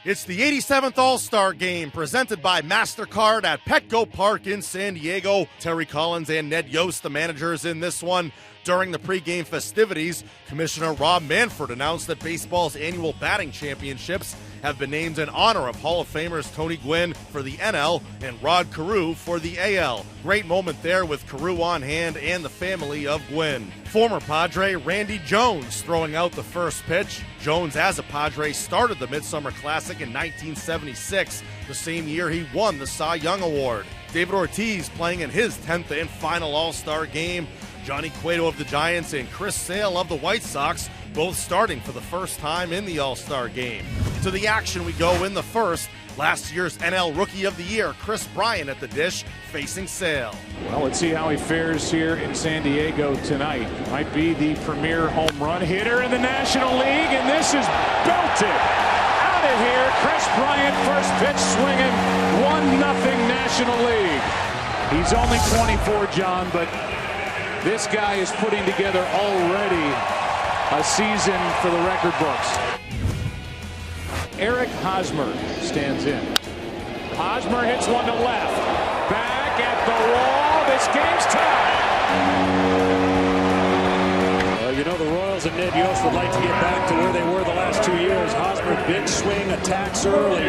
It's the 87th All-Star Game presented by MasterCard at Petco Park in San Diego. Terry Collins and Ned Yost, the managers in this one. During the pregame festivities, Commissioner Rob Manfred announced that baseball's annual batting championships have been named in honor of Hall of Famers Tony Gwynn for the NL and Rod Carew for the AL. Great moment there with Carew on hand and the family of Gwynn. Former Padre Randy Jones throwing out the first pitch. Jones, as a Padre, started the Midsummer Classic in 1976, the same year he won the Cy Young Award. David Ortiz playing in his 10th and final All-Star game. Johnny Cueto of the Giants and Chris Sale of the White Sox both starting for the first time in the All-Star Game. To the action we go in the first. Last year's NL Rookie of the Year, Chris Bryant at the dish, facing Sale. Well, let's see how he fares here in San Diego tonight. Might be the premier home run hitter in the National League, and this is belted out of here. Chris Bryant, first pitch swinging, 1-0 National League. He's only 24, John, but this guy is putting together already a season for the record books. Eric Hosmer stands in. Hosmer hits one to left. Back at the wall. This game's tied. Well, you know the Royals and Ned Yost would like to get back to where they were the last 2 years. Hosmer, big swing, attacks early.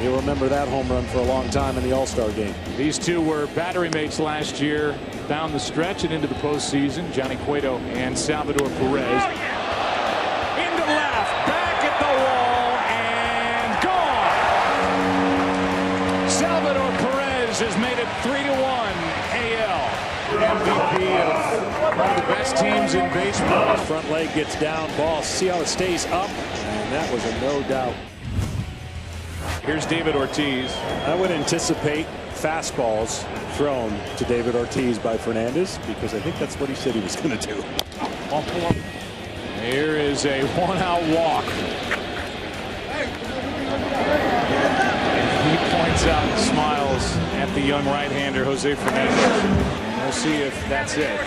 You'll remember that home run for a long time in the All-Star game. These two were battery mates last year down the stretch and into the postseason. Johnny Cueto and Salvador Perez. Into left. Back at the wall. And gone. Salvador Perez has made it 3-1 AL. MVP of one of the best teams in baseball. Front leg gets down, ball. See how it stays up? And that was a no doubt. Here's David Ortiz. I would anticipate fastballs thrown to David Ortiz by Fernandez because I think that's what he said he was going to do. Here is a one-out walk. He points out and smiles at the young right-hander Jose Fernandez. And we'll see if that's it.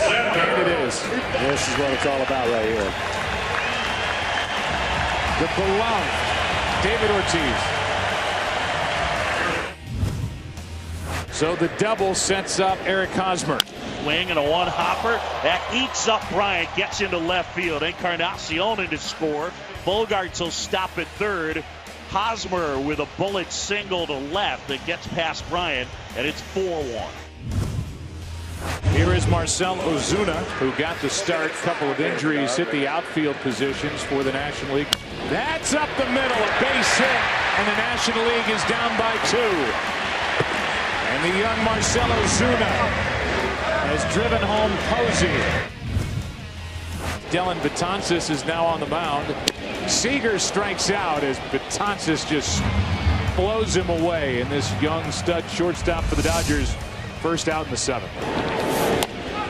And it is. This is what it's all about right here. The beloved David Ortiz. So the double sets up Eric Hosmer. Swing and a one-hopper. That eats up Bryant, gets into left field. Encarnacion to score. Bogarts will stop at third. Hosmer with a bullet single to left that gets past Bryant, and it's 4-1. Here is Marcell Ozuna, who got the start. Couple of injuries hit the outfield positions for the National League. That's up the middle, a base hit, and the National League is down by 2. And the young Marcell Ozuna has driven home Posey. Dylan Betances is now on the mound. Seager strikes out as Betances just blows him away. And this young stud shortstop for the Dodgers, first out in the 7th.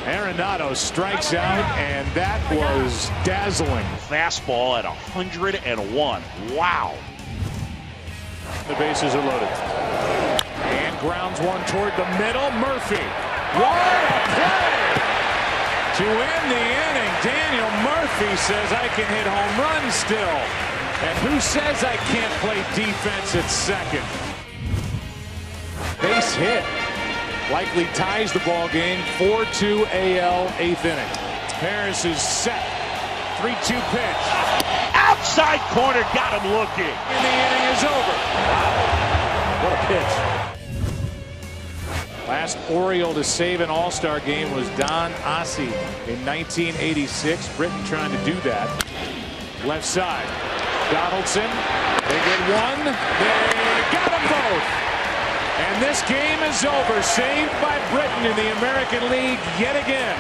Arenado strikes out, and that was dazzling. Fastball at 101. Wow. The bases are loaded. And grounds one toward the middle. Murphy. What a play! To end the inning, Daniel Murphy says I can hit home runs still. And who says I can't play defense at second? Base hit. Likely ties the ball game. 4-2 AL, 8th inning. Harris is set. 3-2 pitch. Outside corner, got him looking. And the inning is over. What a pitch. Last Oriole to save an All-Star game was Don Ossie in 1986. Britain trying to do that. Left side. Donaldson. They get one. They got them both. And this game is over. Saved by Britain in the American League yet again.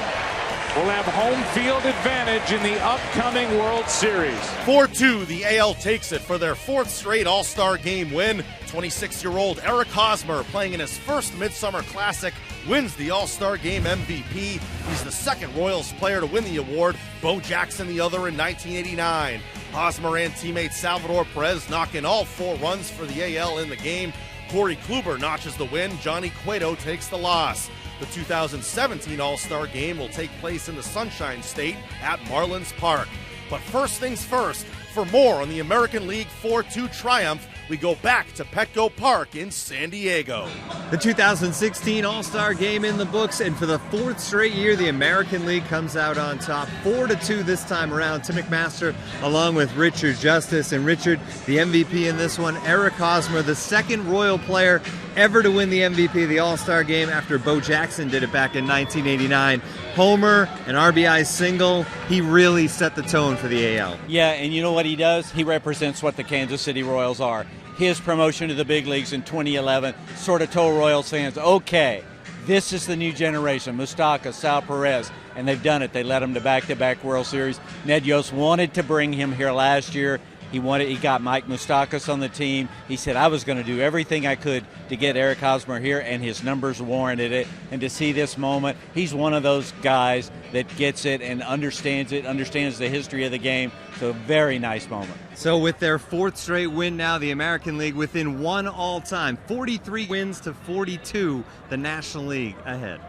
Will have home field advantage in the upcoming World Series. 4-2, the AL takes it for their 4th straight All-Star Game win. 26-year-old Eric Hosmer, playing in his first Midsummer Classic, wins the All-Star Game MVP. He's the second Royals player to win the award, Bo Jackson the other in 1989. Hosmer and teammate Salvador Perez knock in all 4 runs for the AL in the game. Corey Kluber notches the win. Johnny Cueto takes the loss. The 2017 All-Star Game will take place in the Sunshine State at Marlins Park. But first things first, For more on the American League 4-2 triumph, we go back to Petco Park in San Diego. The 2016 All-Star Game in the books, and for the fourth straight year, the American League comes out on top, 4-2 this time around. Tim McMaster along with Richard Justice, and Richard, the MVP in this one, Eric Hosmer, the second Royal player ever to win the MVP of the All-Star Game after Bo Jackson did it back in 1989. Homer, an RBI single, he really set the tone for the AL. Yeah, and you know what he does? He represents what the Kansas City Royals are. His promotion to the big leagues in 2011 sort of told Royals fans, okay, this is the new generation, Moustakas, Sal Perez, and they've done it. They led him to back-to-back World Series. Ned Yost wanted to bring him here last year. He got Mike Moustakas on the team. He said, I was going to do everything I could to get Eric Hosmer here, and his numbers warranted it. And to see this moment, he's one of those guys that gets it and understands the history of the game. So a very nice moment. So with their fourth straight win now, the American League within one all-time, 43 wins to 42, the National League ahead.